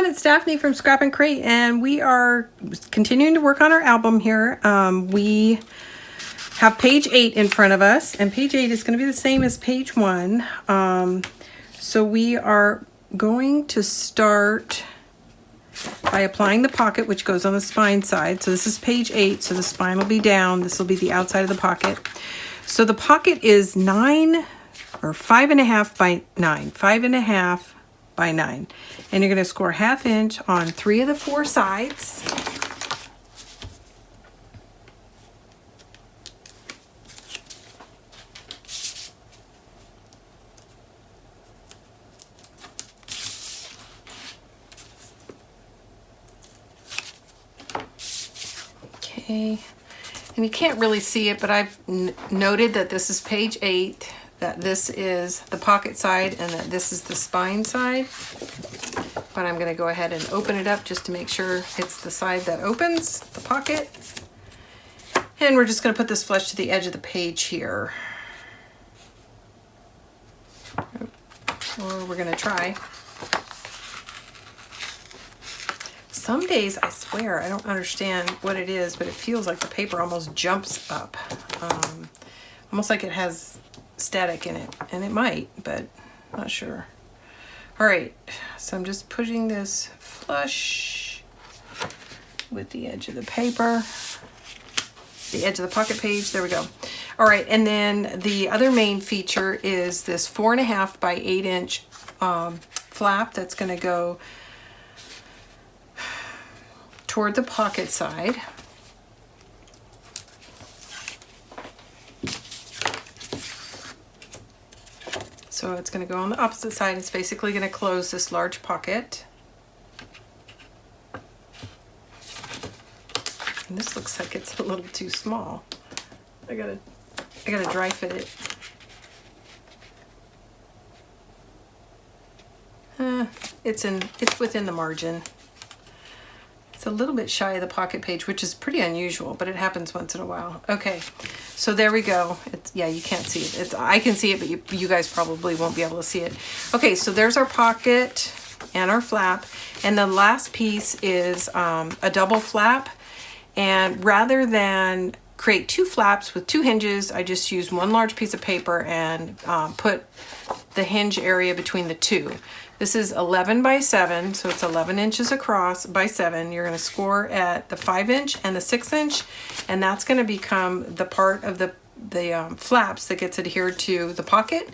everyone, it's Daphne from Scrap and Crate, and we are continuing to work on our album here. We have page 8 in front of us, and page 8 is going to be the same as page 1. So we are going to start by applying the pocket, which goes on the spine side. So this is page 8, so the spine will be down. This will be the outside of the pocket. So the pocket is 5.5 by 9, 5.5 by 9, and you're going to score 1/2 inch on 3 of the 4 sides. Okay, and you can't really see it, but I've noted that this is page 8, that this is the pocket side, and that this is the spine side. But I'm going to go ahead and open it up just to make sure it's the side that opens the pocket. And we're just going to put this flush to the edge of the page here. Or we're going to try. Some days, I swear, I don't understand what it is, but it feels like the paper almost jumps up. Almost like it has static in it, and it might, but I'm not sure. All right, so I'm just pushing this flush with the edge of the paper, the edge of the pocket page. There we go. All right, and then the other main feature is this 4.5 by 8 inch flap that's going to go toward the pocket side. So it's going to go on the opposite side. It's basically going to close this large pocket. And this looks like it's a little too small. I gotta dry fit it. It's within the margin. It's a little bit shy of the pocket page, which is pretty unusual, but it happens once in a while. Okay, so there we go. Yeah, you can't see it. I can see it, but you guys probably won't be able to see it. Okay, so there's our pocket and our flap, and the last piece is a double flap. And rather than create 2 flaps with 2 hinges, I just used 1 large piece of paper and put the hinge area between the 2. This is 11 by 7, so it's 11 inches across by 7. You're going to score at the 5 inch and the 6 inch, and that's going to become the part of the flaps that gets adhered to the pocket,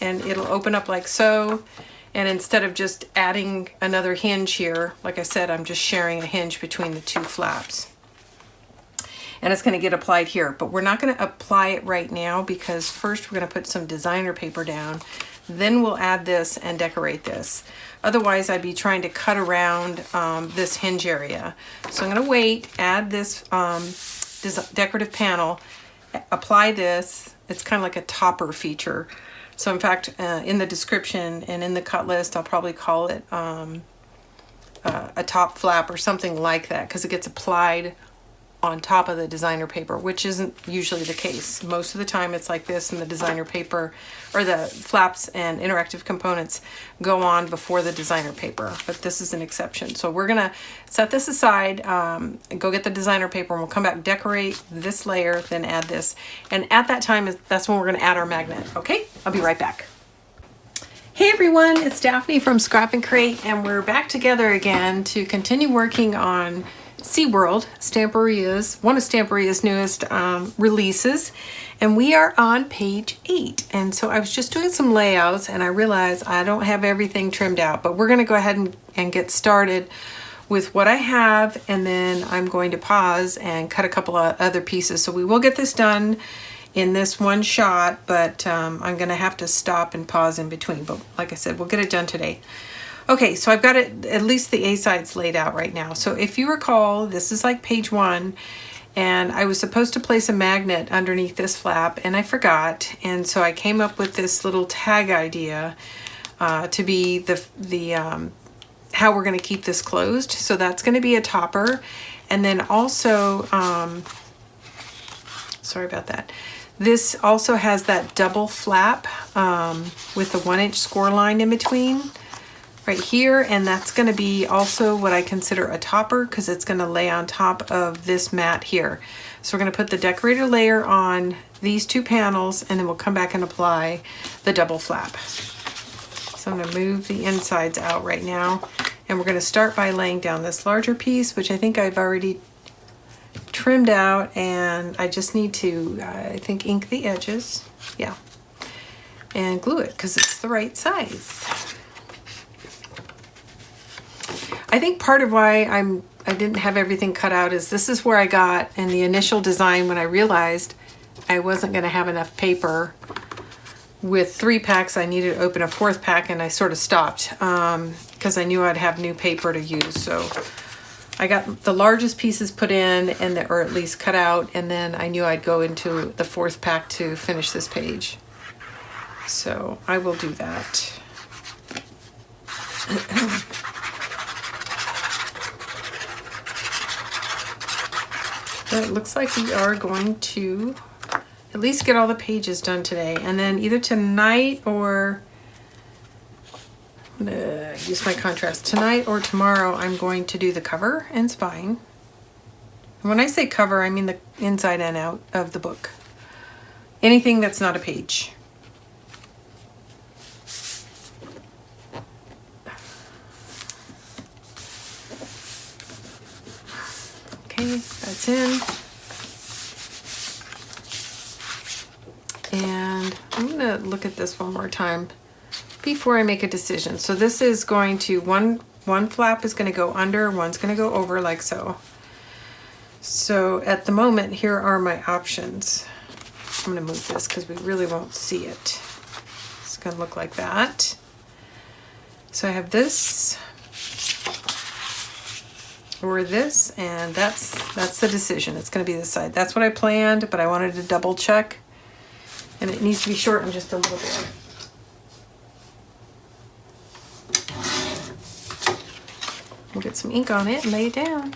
and it'll open up like so. And instead of just adding another hinge here, like I said, I'm just sharing a hinge between the 2 flaps. And it's going to get applied here, but we're not going to apply it right now because first we're going to put some designer paper down. Then we'll add this and decorate this. Otherwise, I'd be trying to cut around this hinge area. So I'm going to wait, add this decorative panel, apply this. It's kind of like a topper feature. So in fact, in the description and in the cut list, I'll probably call it a top flap or something like that, because it gets applied on top of the designer paper, which isn't usually the case. Most of the time it's like this, and the designer paper or the flaps and interactive components go on before the designer paper, but this is an exception. So we're gonna set this aside and go get the designer paper, and we'll come back, decorate this layer, then add this. And at that time, that's when we're gonna add our magnet. Okay, I'll be right back. Hey everyone, it's Daphne from Scrap and Crate, and we're back together again to continue working on Sea World, one of Stamperia's newest releases, and we are on page 8. And so I was just doing some layouts, and I realized I don't have everything trimmed out, but we're going to go ahead and get started with what I have, and then I'm going to pause and cut a couple of other pieces. So we will get this done in this one shot, but I'm going to have to stop and pause in between. But like I said, we'll get it done today. Okay, so I've got it, at least the A sides laid out right now. So if you recall, this is like page 1, and I was supposed to place a magnet underneath this flap, and I forgot. And so I came up with this little tag idea to be the how we're going to keep this closed. So that's going to be a topper, and then also, sorry about that. This also has that double flap with the 1 inch score line in between. right here, and that's going to be also what I consider a topper because it's going to lay on top of this mat here. So we're going to put the decorator layer on these two panels, and then we'll come back and apply the double flap. So I'm going to move the insides out right now, and we're going to start by laying down this larger piece, which I think I've already trimmed out, and I just need to, I think, ink the edges, yeah, and glue it because it's the right size. I think part of why I didn't have everything cut out is this is where I got in the initial design when I realized I wasn't going to have enough paper. With 3 packs, I needed to open a 4th pack, and I sort of stopped because I knew I'd have new paper to use. So I got the largest pieces put in, or at least cut out, and then I knew I'd go into the 4th pack to finish this page. So I will do that. But it looks like we are going to at least get all the pages done today. And then either tonight or, I'm gonna use my contrast, tonight or tomorrow I'm going to do the cover and spine. And when I say cover, I mean the inside and out of the book. Anything that's not a page. Okay, that's in. And I'm gonna look at this one more time before I make a decision. So this is going to, one flap is gonna go under, one's gonna go over like so. So at the moment, here are my options. I'm gonna move this because we really won't see it. It's gonna look like that. So I have this, or this, and that's the decision. It's going to be this side. That's what I planned, but I wanted to double check, and it needs to be shortened just a little bit. We'll get some ink on it and lay it down.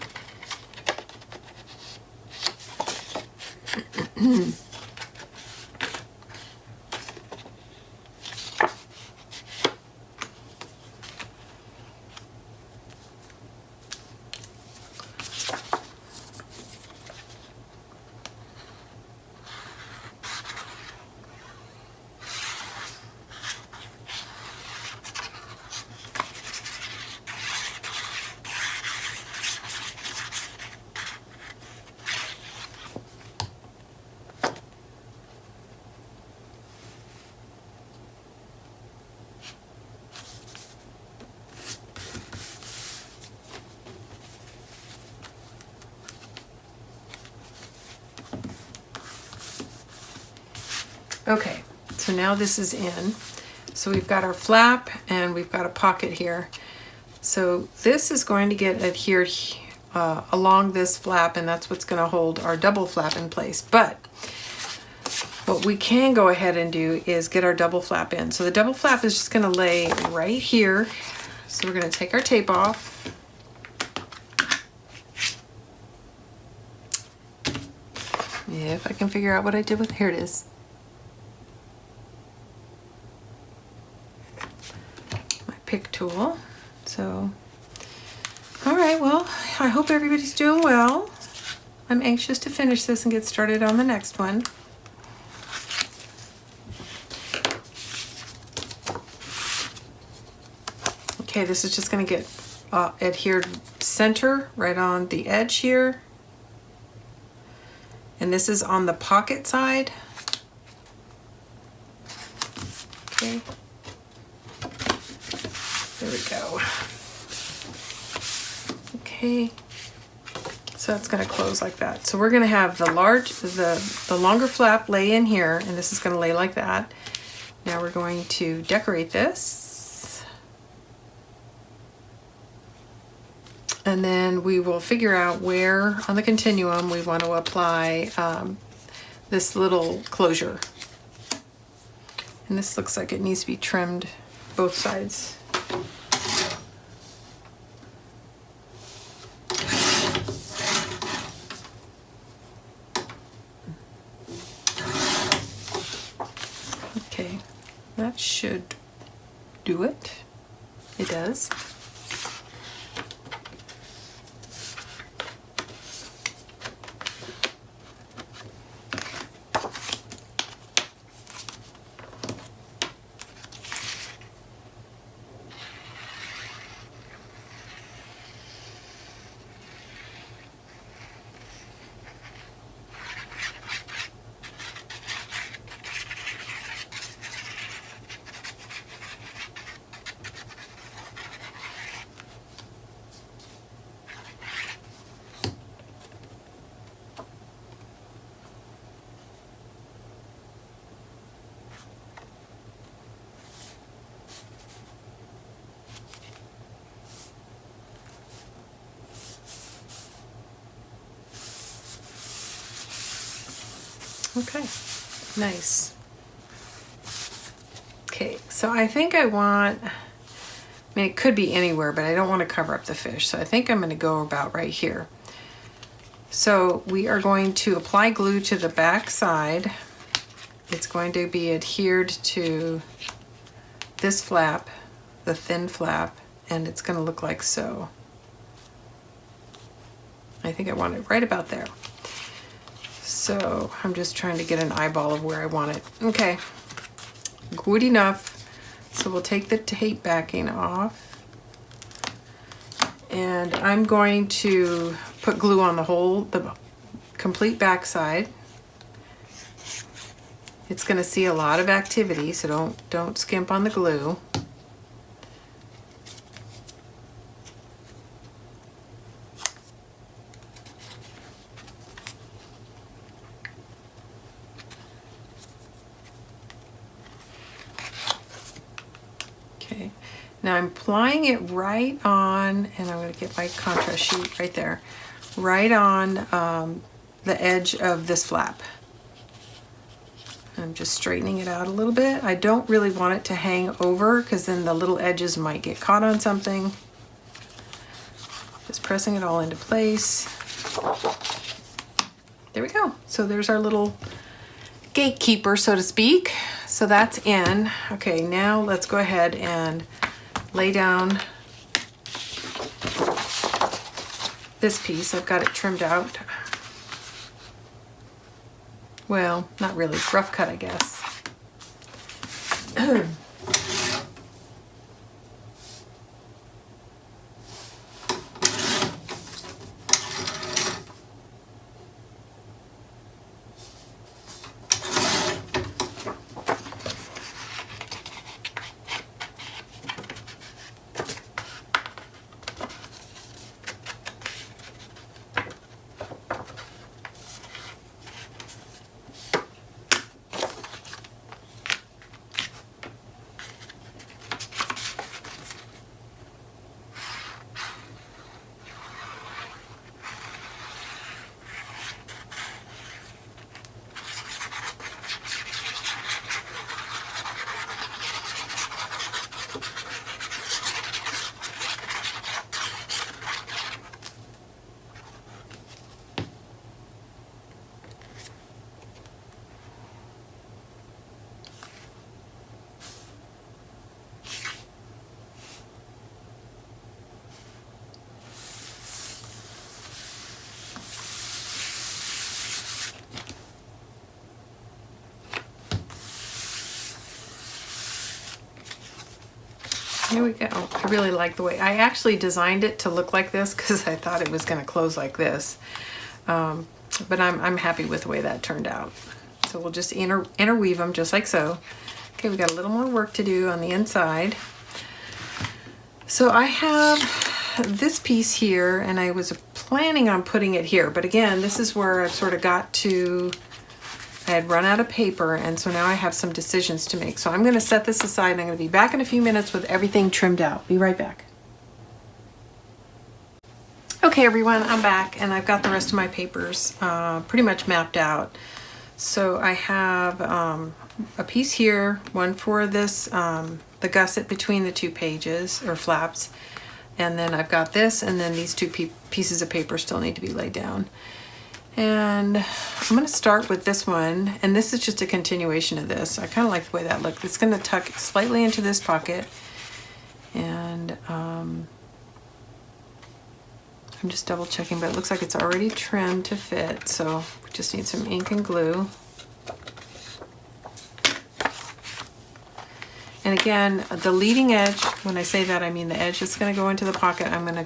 Okay, so now this is in. So we've got our flap and we've got a pocket here. So this is going to get adhered along this flap, and that's what's going to hold our double flap in place. But what we can go ahead and do is get our double flap in. So the double flap is just going to lay right here. So we're going to take our tape off. If I can figure out what I did with, here it is. Pick tool. So, all right, well, I hope everybody's doing well. I'm anxious to finish this and get started on the next one. Okay, this is just going to get adhered center right on the edge here. And this is on the pocket side. Okay. There we go. Okay, so that's going to close like that. So we're going to have the longer flap lay in here, and this is going to lay like that. Now we're going to decorate this, and then we will figure out where on the continuum we want to apply this little closure. And this looks like it needs to be trimmed both sides. Okay, that should do it. It does. Okay, nice. Okay, so I think I want, I mean, it could be anywhere, but I don't want to cover up the fish. So I think I'm going to go about right here. So we are going to apply glue to the back side. It's going to be adhered to this flap, the thin flap, and it's going to look like so. I think I want it right about there. So I'm just trying to get an eyeball of where I want it. Okay, good enough. So we'll take the tape backing off. And I'm going to put glue on the complete back side. It's going to see a lot of activity, so don't skimp on the glue. Okay, now I'm applying it right on, and I'm going to get my contrast sheet right there, right on the edge of this flap. I'm just straightening it out a little bit. I don't really want it to hang over because then the little edges might get caught on something. Just pressing it all into place. There we go. So there's our little gatekeeper, so to speak. So that's in. Okay, now let's go ahead and lay down this piece. I've got it trimmed out. Well, not really, rough cut, I guess. Here we go. I really like the way, I actually designed it to look like this because I thought it was going to close like this. But I'm happy with the way that turned out. So we'll just interweave them just like so. Okay, we got a little more work to do on the inside. So I have this piece here and I was planning on putting it here, but again, this is where I've sort of got to, I had run out of paper, and so now I have some decisions to make. So I'm going to set this aside and I'm going to be back in a few minutes with everything trimmed out. Be right back. Okay everyone, I'm back and I've got the rest of my papers pretty much mapped out. So I have a piece here, one for this, the gusset between the two pages or flaps, and then I've got this, and then these two pieces of paper still need to be laid down. And I'm going to start with this one, and this is just a continuation of this. I kind of like the way that looks. It's going to tuck slightly into this pocket, And I'm just double checking, but it looks like it's already trimmed to fit, so we just need some ink and glue. And again, the leading edge, when I say that, I mean the edge that's going to go into the pocket. I'm not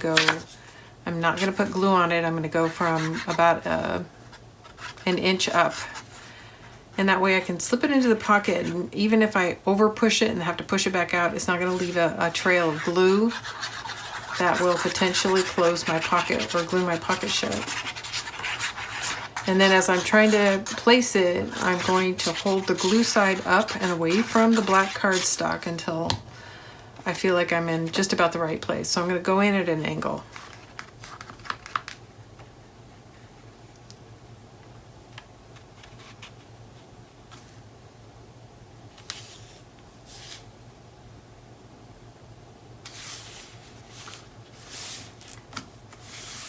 going to put glue on it. I'm going to go from about an inch up. And that way I can slip it into the pocket, and even if I over push it and have to push it back out, it's not going to leave a trail of glue that will potentially close my pocket or glue my pocket shut. And then as I'm trying to place it, I'm going to hold the glue side up and away from the black cardstock until I feel like I'm in just about the right place. So I'm going to go in at an angle.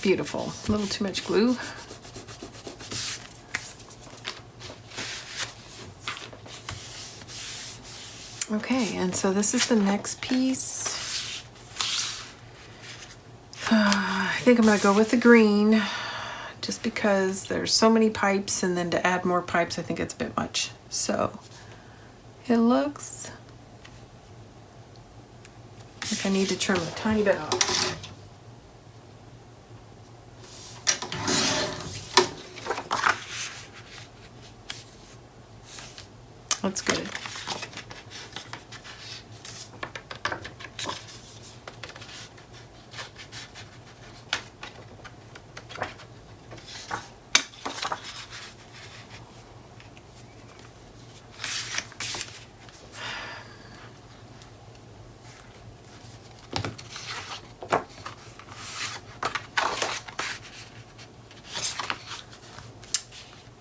Beautiful. A little too much glue. Okay, and so this is the next piece. I think I'm going to go with the green just because there's so many pipes, and then to add more pipes I think it's a bit much. So it looks like I need to trim a tiny bit off. That's good.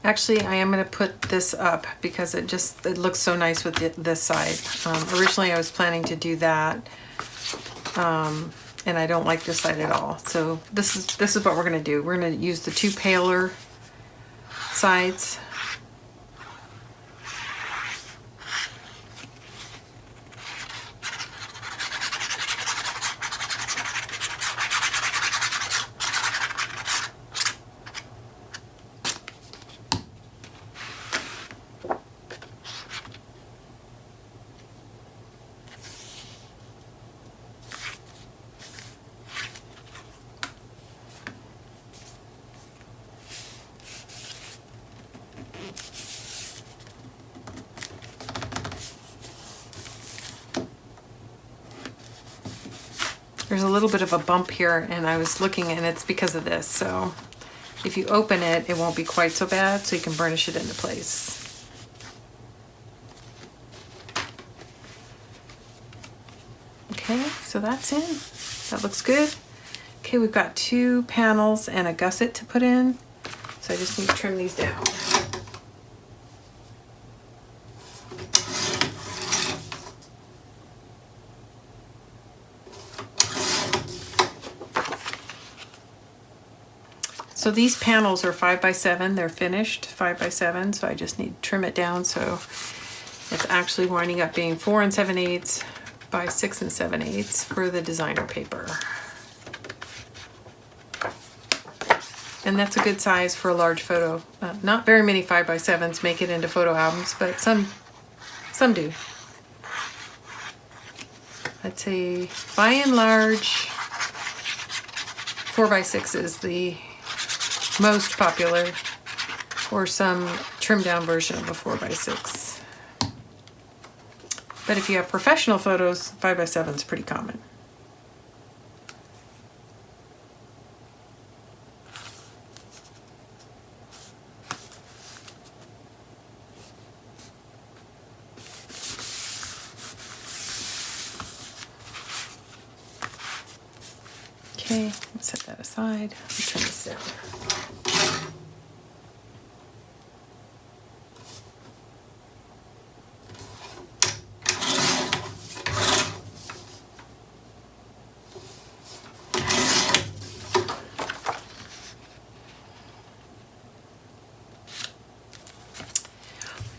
Actually, I am going to put this up because it looks so nice with this side. Originally, I was planning to do that, and I don't like this side at all. So this is what we're going to do. We're going to use the two paler sides. There's a little bit of a bump here, and I was looking, and it's because of this. So if you open it, it won't be quite so bad, so you can burnish it into place. Okay, so that's in. That looks good. Okay, we've got two panels and a gusset to put in, so I just need to trim these down. So these panels are 5x7, they're finished 5x7, so I just need to trim it down so it's actually winding up being 4 7/8 by 6 7/8 for the designer paper. And that's a good size for a large photo. Not very many 5x7s make it into photo albums, but some do. I'd say by and large 4x6 is the most popular, or some trimmed down version of a 4x6. But if you have professional photos, 5x7 is pretty common. Okay, let's set that aside. Let's turn this down.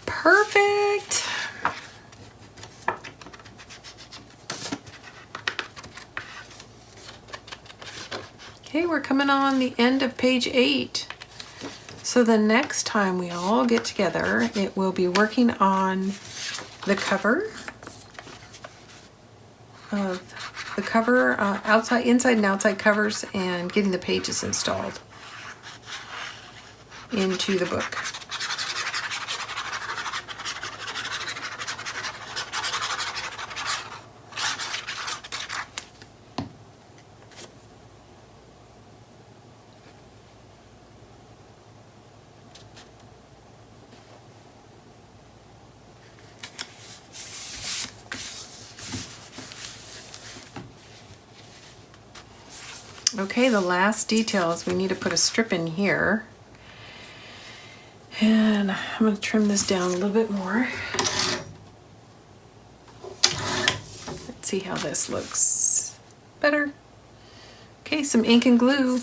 Perfect. Okay, we're coming on the end of page 8. So the next time we all get together, it will be working on the cover of the cover, outside, inside and outside covers, and getting the pages installed into the book. Okay, the last detail is we need to put a strip in here. And I'm going to trim this down a little bit more. Let's see how this looks. Better. Okay, some ink and glue.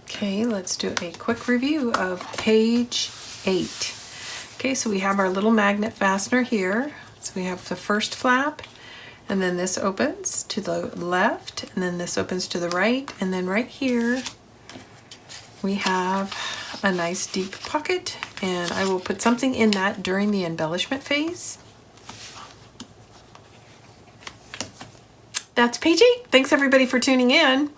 Okay, let's do a quick review of page 8. Okay, so we have our little magnet fastener here. So we have the first flap, and then this opens to the left, and then this opens to the right, and then right here we have a nice deep pocket, and I will put something in that during the embellishment phase. That's page 8. Thanks everybody for tuning in.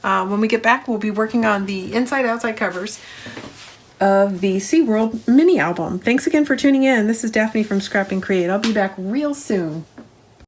When we get back, we'll be working on the inside-outside covers of the Sea World mini album. Thanks again for tuning in. This is Daphne from Scrap and Create. I'll be back real soon.